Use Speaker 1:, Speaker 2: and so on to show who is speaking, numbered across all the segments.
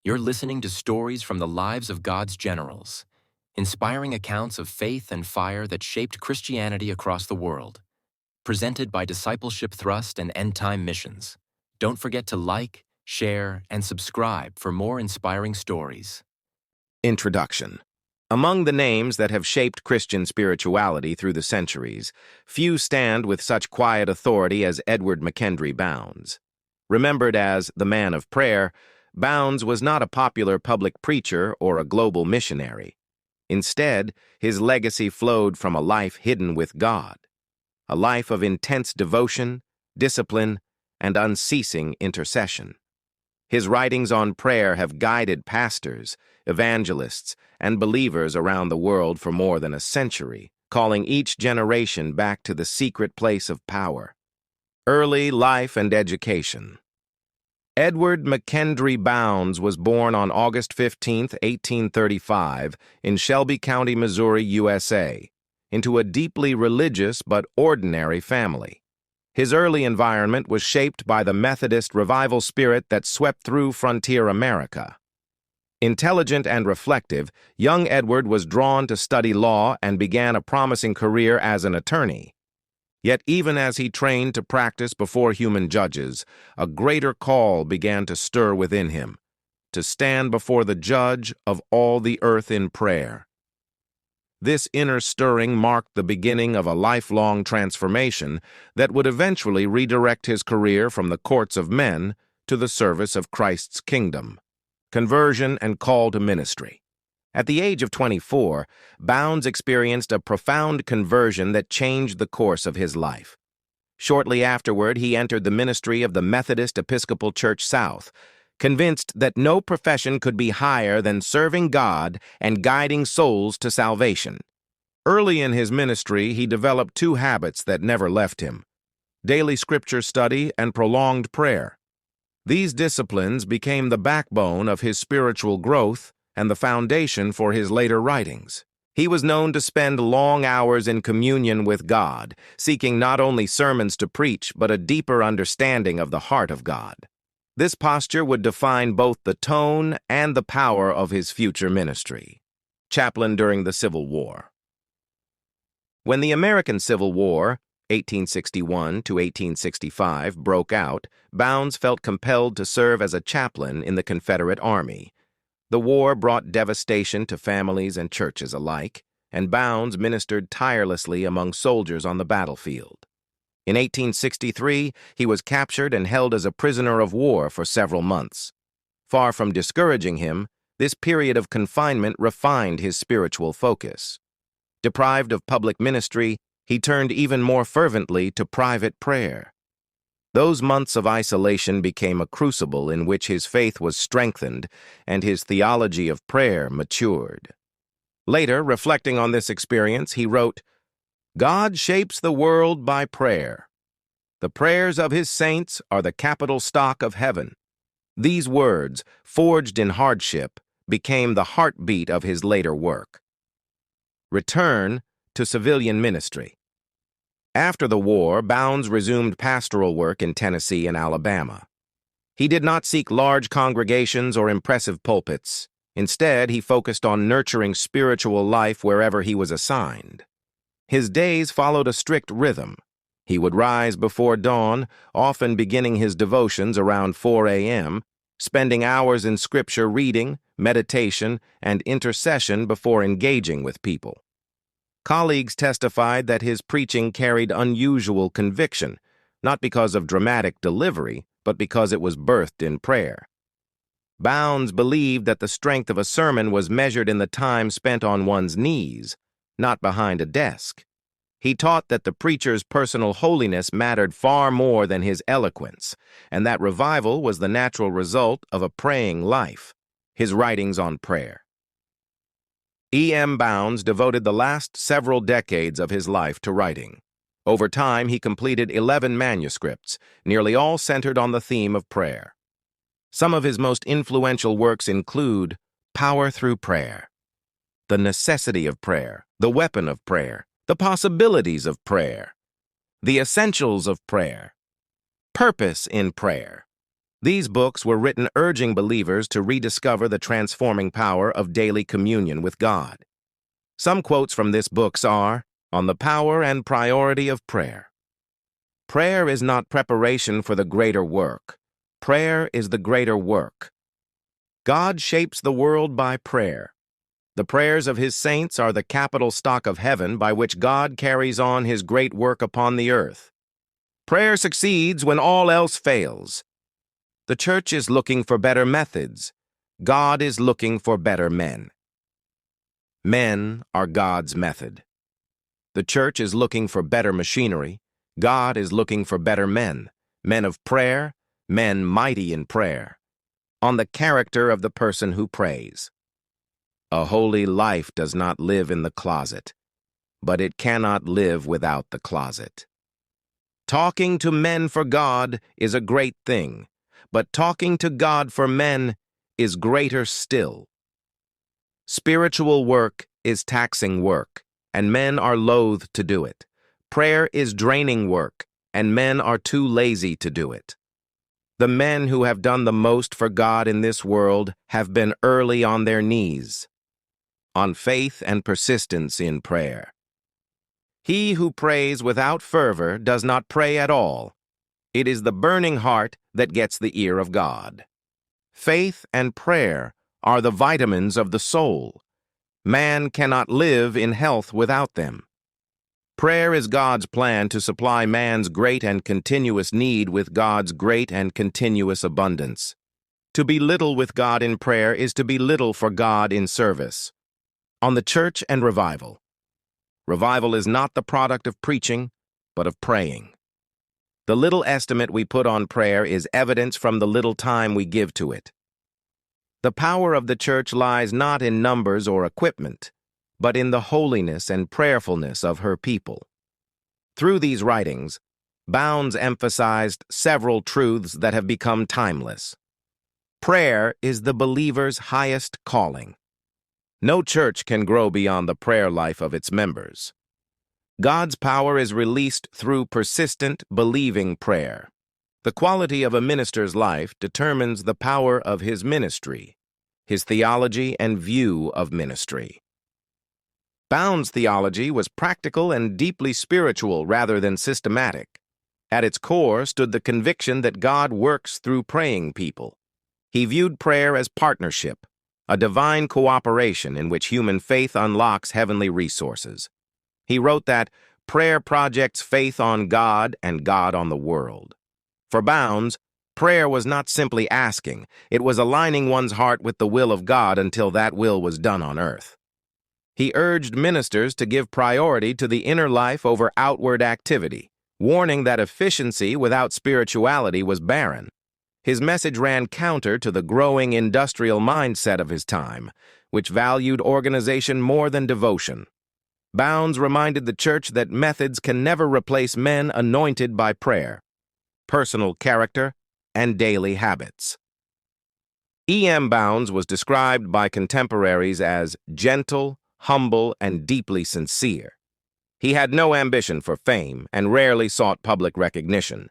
Speaker 1: You're listening to stories from the lives of God's generals, inspiring accounts of faith and fire that shaped Christianity across the world. Presented by Discipleship Thrust and End Time Missions. Don't forget to like, share, and subscribe for more inspiring stories.
Speaker 2: Introduction. Among the names that have shaped Christian spirituality through the centuries, few stand with such quiet authority as Edward E.M.Bounds. Remembered as the man of prayer, Bounds was not a popular public preacher or a global missionary. Instead, his legacy flowed from a life hidden with God, a life of intense devotion, discipline, and unceasing intercession. His writings on prayer have guided pastors, evangelists, and believers around the world for more than a century, calling each generation back to the secret place of power. Early life and education. Edward E.M.Bounds was born on August 15, 1835, in Shelby County, Missouri, USA, into a deeply religious but ordinary family. His early environment was shaped by the Methodist revival spirit that swept through frontier America. Intelligent and reflective, young Edward was drawn to study law and began a promising career as an attorney. Yet even as he trained to practice before human judges, a greater call began to stir within him, to stand before the judge of all the earth in prayer. This inner stirring marked the beginning of a lifelong transformation that would eventually redirect his career from the courts of men to the service of Christ's kingdom. Conversion and call to ministry. At the age of 24, Bounds experienced a profound conversion that changed the course of his life. Shortly afterward, he entered the ministry of the Methodist Episcopal Church South, convinced that no profession could be higher than serving God and guiding souls to salvation. Early in his ministry, he developed two habits that never left him: daily scripture study and prolonged prayer. These disciplines became the backbone of his spiritual growth and the foundation for his later writings. He was known to spend long hours in communion with God, seeking not only sermons to preach, but a deeper understanding of the heart of God. This posture would define both the tone and the power of his future ministry. Chaplain during the Civil War. When the American Civil War, 1861 to 1865, broke out, Bounds felt compelled to serve as a chaplain in the Confederate Army. The war brought devastation to families and churches alike, and Bounds ministered tirelessly among soldiers on the battlefield. In 1863, he was captured and held as a prisoner of war for several months. Far from discouraging him, this period of confinement refined his spiritual focus. Deprived of public ministry, he turned even more fervently to private prayer. Those months of isolation became a crucible in which his faith was strengthened and his theology of prayer matured. Later, reflecting on this experience, he wrote, "God shapes the world by prayer. The prayers of his saints are the capital stock of heaven." These words, forged in hardship, became the heartbeat of his later work. Return to civilian ministry. After the war, Bounds resumed pastoral work in Tennessee and Alabama. He did not seek large congregations or impressive pulpits. Instead, he focused on nurturing spiritual life wherever he was assigned. His days followed a strict rhythm. He would rise before dawn, often beginning his devotions around 4 a.m., spending hours in scripture reading, meditation, and intercession before engaging with people. Colleagues testified that his preaching carried unusual conviction, not because of dramatic delivery, but because it was birthed in prayer. Bounds believed that the strength of a sermon was measured in the time spent on one's knees, not behind a desk. He taught that the preacher's personal holiness mattered far more than his eloquence, and that revival was the natural result of a praying life. His writings on prayer. E.M.Bounds devoted the last several decades of his life to writing. Over time, he completed 11 manuscripts, nearly all centered on the theme of prayer. Some of his most influential works include Power Through Prayer, The Necessity of Prayer, The Weapon of Prayer, The Possibilities of Prayer, The Essentials of Prayer, Purpose in Prayer, These books were written urging believers to rediscover the transforming power of daily communion with God. Some quotes from this books are, on the power and priority of prayer. Prayer is not preparation for the greater work. Prayer is the greater work. God shapes the world by prayer. The prayers of his saints are the capital stock of heaven by which God carries on his great work upon the earth. Prayer succeeds when all else fails. The church is looking for better methods. God is looking for better men. Men are God's method. The church is looking for better machinery. God is looking for better men, men of prayer, men mighty in prayer, on the character of the person who prays. A holy life does not live in the closet, but it cannot live without the closet. Talking to men for God is a great thing, but talking to God for men is greater still. Spiritual work is taxing work, and men are loath to do it. Prayer is draining work, and men are too lazy to do it. The men who have done the most for God in this world have been early on their knees, on faith and persistence in prayer. He who prays without fervor does not pray at all. It is the burning heart that gets the ear of God. Faith and prayer are the vitamins of the soul. Man cannot live in health without them. Prayer is God's plan to supply man's great and continuous need with God's great and continuous abundance. To be little with God in prayer is to be little for God in service. On the church and revival. Revival is not the product of preaching, but of praying. The little estimate we put on prayer is evidence from the little time we give to it. The power of the church lies not in numbers or equipment, but in the holiness and prayerfulness of her people. Through these writings, Bounds emphasized several truths that have become timeless. Prayer is the believer's highest calling. No church can grow beyond the prayer life of its members. God's power is released through persistent, believing prayer. The quality of a minister's life determines the power of his ministry, his theology and view of ministry. Bounds' theology was practical and deeply spiritual rather than systematic. At its core stood the conviction that God works through praying people. He viewed prayer as partnership, a divine cooperation in which human faith unlocks heavenly resources. He wrote that prayer projects faith on God and God on the world. For Bounds, prayer was not simply asking, it was aligning one's heart with the will of God until that will was done on earth. He urged ministers to give priority to the inner life over outward activity, warning that efficiency without spirituality was barren. His message ran counter to the growing industrial mindset of his time, which valued organization more than devotion. Bounds reminded the church that methods can never replace men anointed by prayer, personal character, and daily habits. E.M.Bounds was described by contemporaries as gentle, humble, and deeply sincere. He had no ambition for fame and rarely sought public recognition.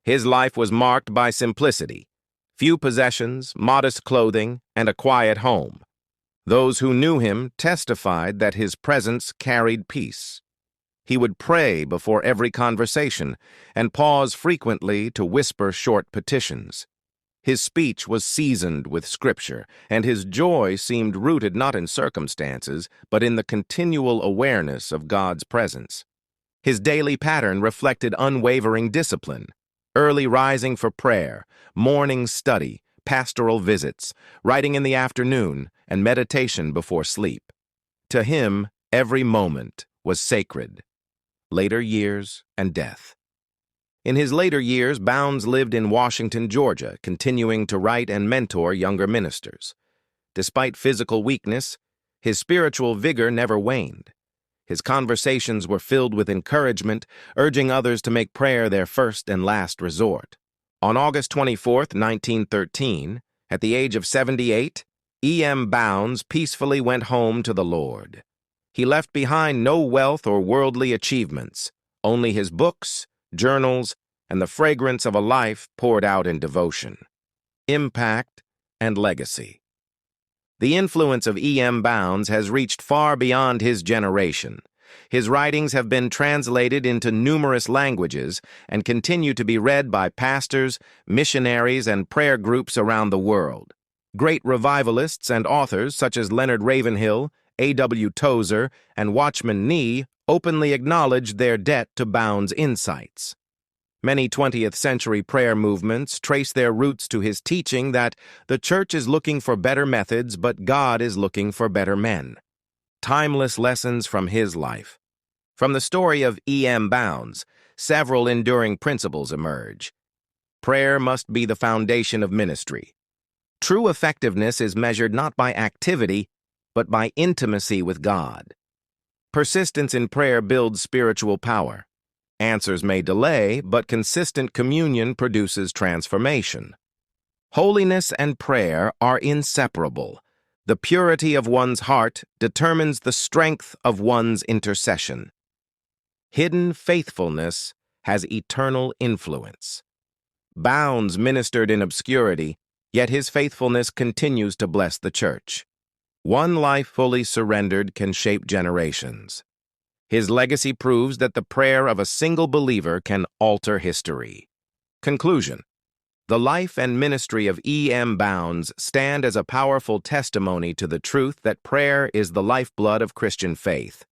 Speaker 2: His life was marked by simplicity, few possessions, modest clothing, and a quiet home. Those who knew him testified that his presence carried peace. He would pray before every conversation and pause frequently to whisper short petitions. His speech was seasoned with Scripture, and his joy seemed rooted not in circumstances, but in the continual awareness of God's presence. His daily pattern reflected unwavering discipline, early rising for prayer, morning study, pastoral visits, writing in the afternoon, and meditation before sleep. To him, every moment was sacred. Later years and death. In his later years, Bounds lived in Washington, Georgia, continuing to write and mentor younger ministers. Despite physical weakness, his spiritual vigor never waned. His conversations were filled with encouragement, urging others to make prayer their first and last resort. On August 24, 1913, at the age of 78, E.M.Bounds peacefully went home to the Lord. He left behind no wealth or worldly achievements, only his books, journals, and the fragrance of a life poured out in devotion. impact, and legacy. The influence of E.M.Bounds has reached far beyond his generation. His writings have been translated into numerous languages and continue to be read by pastors, missionaries, and prayer groups around the world. Great revivalists and authors such as Leonard Ravenhill, A.W. Tozer, and Watchman Nee openly acknowledged their debt to Bounds' insights. Many 20th-century prayer movements trace their roots to his teaching that the church is looking for better methods, but God is looking for better men. Timeless lessons from his life. From the story of E.M.Bounds, several enduring principles emerge. Prayer must be the foundation of ministry. True effectiveness is measured not by activity, but by intimacy with God. Persistence in prayer builds spiritual power. Answers may delay, but consistent communion produces transformation. Holiness and prayer are inseparable. The purity of one's heart determines the strength of one's intercession. Hidden faithfulness has eternal influence. Bounds ministered in obscurity, yet his faithfulness continues to bless the church. One life fully surrendered can shape generations. His legacy proves that the prayer of a single believer can alter history. Conclusion. The life and ministry of E.M.Bounds stand as a powerful testimony to the truth that prayer is the lifeblood of Christian faith.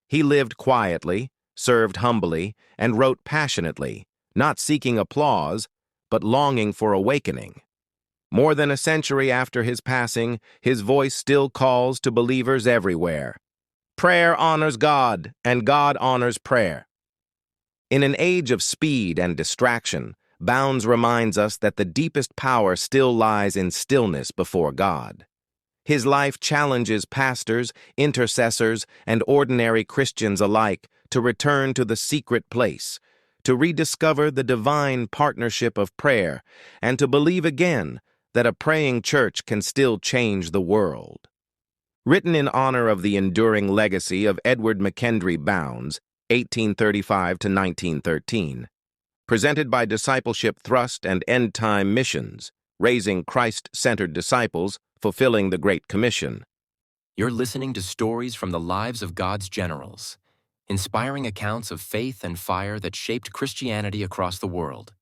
Speaker 2: He lived quietly, served humbly, and wrote passionately, not seeking applause, but longing for awakening. More than a century after his passing, his voice still calls to believers everywhere. Prayer honors God, and God honors prayer. In an age of speed and distraction, Bounds reminds us that the deepest power still lies in stillness before God. His life challenges pastors, intercessors, and ordinary Christians alike to return to the secret place, to rediscover the divine partnership of prayer, and to believe again that a praying church can still change the world. Written in honor of the enduring legacy of Edward McKendry Bounds, 1835 to 1913. Presented by Discipleship Thrust and End Time Missions, raising Christ-centered disciples, fulfilling the Great Commission.
Speaker 1: You're listening to stories from the lives of God's generals, inspiring accounts of faith and fire that shaped Christianity across the world.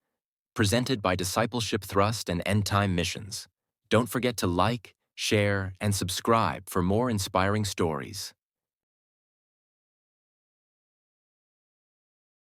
Speaker 1: Presented by Discipleship Thrust and End Time Missions. Don't forget to like, share, and subscribe for more inspiring stories.